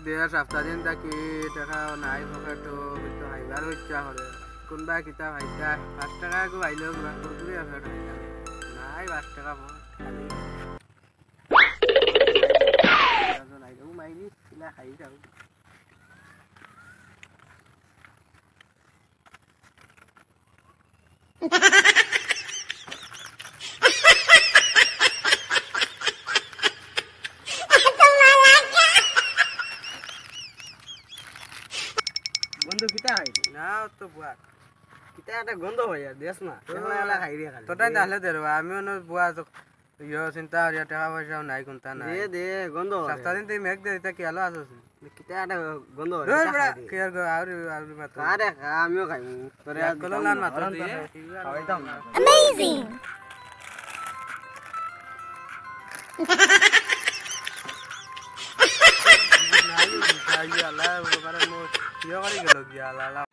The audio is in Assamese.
দেয়া সপ্তাহ দিন থাকি টাকা নাই পকেটও কিন্তু খাইবার ইচ্ছা করে কোনবা কিতা ভাইতা 5 টাকা গো আইলেও পুরা কুরকুরি আছে নাই 5 টাকা খালি আইলেও মাইনি কিলা খাই যাও বন্ধু কিতা হয় না তো বুয়া কিতা একটা গন্ধ হয় আর দেশ না এলা খাই রে খালি তোটাই তাহলে দেরবা আমিও না বুয়া তো ইয়ো চিন্তা করিয়া টাকা পয়সাও নাই কোনটা নাই দে দে গন্ধ সপ্তাহ দিন তুই মেঘ দে এটা কি আলো আছিস কিতা একটা গন্ধ হয় ধর বড়া কি আর আউরি আউরি মাত্র আরে আমিও খাই তোরে আর কলো লান মাত্র তুই খাওয়াইতাম না Amazing! নাই খাই আলা বারে মো ইয়ো করি গেল কি আলা